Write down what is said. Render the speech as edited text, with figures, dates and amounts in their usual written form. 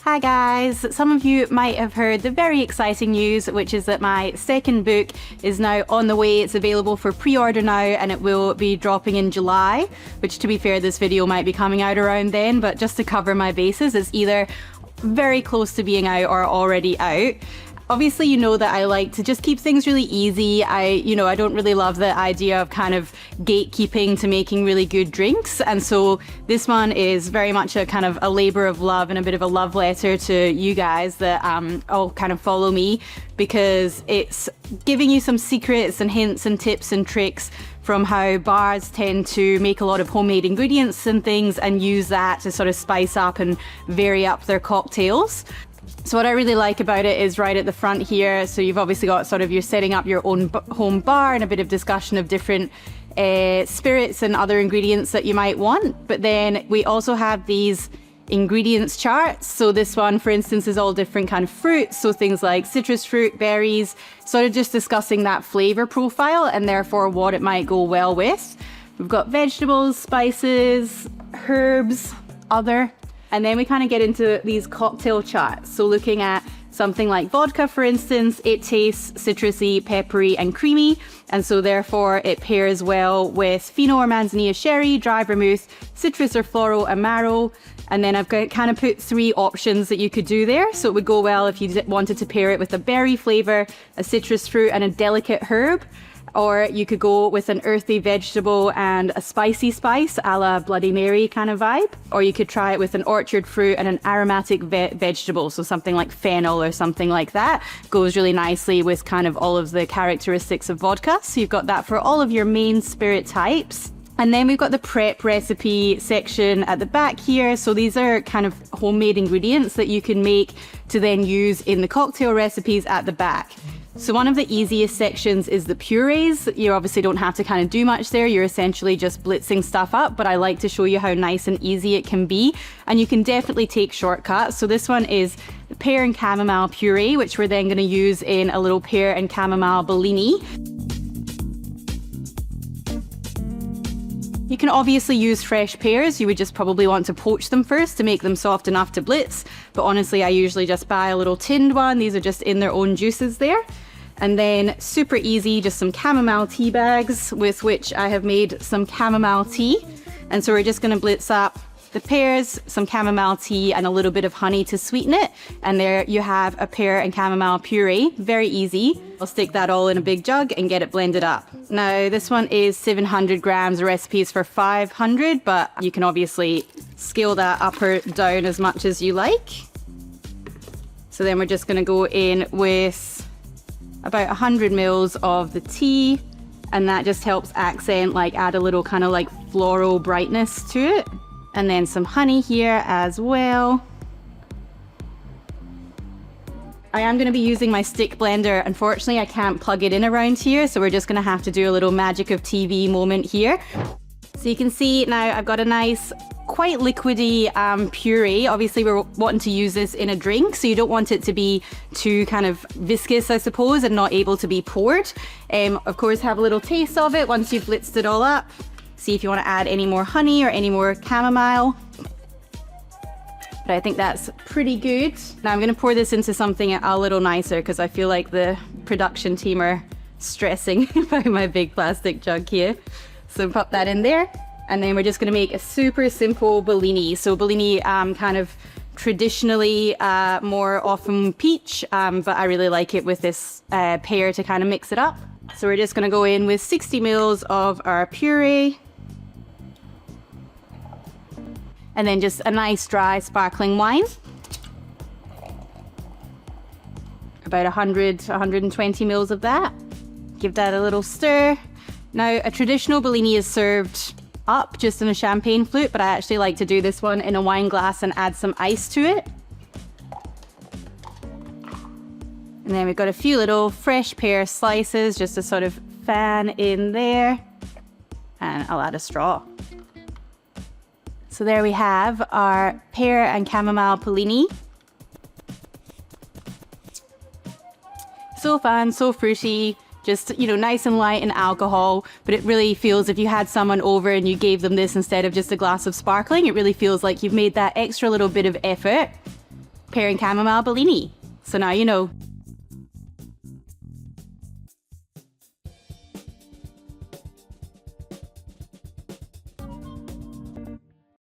Hi guys! Some of you might have heard the very exciting news, which is that my second book is now on the way. It's available for pre-order now and it will be dropping in July, which to be fair, this video might be coming out around then, but just to cover my bases, it's either very close to being out or already out. Obviously, you know that I like to just keep things really easy. I don't really love the idea of kind of gatekeeping to making really good drinks. And so this one is very much a kind of a labor of love and a bit of a love letter to you guys that all kind of follow me, because it's giving you some secrets and hints and tips and tricks from how bars tend to make a lot of homemade ingredients and things and use that to sort of spice up and vary up their cocktails. So what I really like about it is right at the front here, so you've obviously got sort of, you're setting up your own home bar and a bit of discussion of different spirits and other ingredients that you might want. But then we also have these ingredients charts. So this one, for instance, is all different kind of fruits. So things like citrus fruit, berries, sort of just discussing that flavor profile and therefore what it might go well with. We've got vegetables, spices, herbs, other. And then we kind of get into these cocktail charts. So looking at something like vodka, for instance, it tastes citrusy, peppery, and creamy. And so therefore it pairs well with Fino or Manzanilla sherry, dry vermouth, citrus or floral amaro. And then I've got kind of put three options that you could do there. So it would go well if you wanted to pair it with a berry flavor, a citrus fruit, and a delicate herb. Or you could go with an earthy vegetable and a spicy spice, a la Bloody Mary kind of vibe. Or you could try it with an orchard fruit and an aromatic vegetable, so something like fennel or something like that. Goes really nicely with kind of all of the characteristics of vodka. So you've got that for all of your main spirit types. And then we've got the prep recipe section at the back here. So these are kind of homemade ingredients that you can make to then use in the cocktail recipes at the back. So one of the easiest sections is the purees. You obviously don't have to kind of do much there. You're essentially just blitzing stuff up, but I like to show you how nice and easy it can be. And you can definitely take shortcuts. So this one is the pear and chamomile puree, which we're then going to use in a little pear and chamomile Bellini. You can obviously use fresh pears. You would just probably want to poach them first to make them soft enough to blitz. But honestly, I usually just buy a little tinned one. These are just in their own juices there. And then super easy, just some chamomile tea bags with which I have made some chamomile tea. And so we're just going to blitz up the pears, some chamomile tea, and a little bit of honey to sweeten it. And there you have a pear and chamomile puree. Very easy. I'll stick that all in a big jug and get it blended up. Now, this one is 700 grams. The recipe is for 500, but you can obviously scale that up or down as much as you like. So then we're just going to go in with about 100 mils of the tea, and that just helps accent, like add a little kind of like floral brightness to it. And then some honey here as well. I am going to be using my stick blender. Unfortunately, I can't plug it in around here, so we're just going to have to do a little magic of TV moment here. So you can see now I've got a nice, quite liquidy puree. Obviously, we're wanting to use this in a drink, so you don't want it to be too kind of viscous, I suppose, and not able to be poured. Of course, have a little taste of it once you've blitzed it all up. See if you want to add any more honey or any more chamomile. But I think that's pretty good. Now I'm going to pour this into something a little nicer because I feel like the production team are stressing by my big plastic jug here. So pop that in there. And then we're just going to make a super simple Bellini. So Bellini kind of traditionally more often peach, but I really like it with this pear to kind of mix it up. So we're just going to go in with 60 mils of our puree. And then just a nice dry sparkling wine. About 120 mils of that. Give that a little stir. Now, a traditional Bellini is served up just in a champagne flute, but I actually like to do this one in a wine glass and add some ice to it. And then we've got a few little fresh pear slices just to sort of fan in there. And I'll add a straw. So there we have our pear and chamomile Bellini. So fun, so fruity, just, you know, nice and light in alcohol, but it really feels, if you had someone over and you gave them this instead of just a glass of sparkling, it really feels like you've made that extra little bit of effort Pear and Chamomile Bellini. So now you know.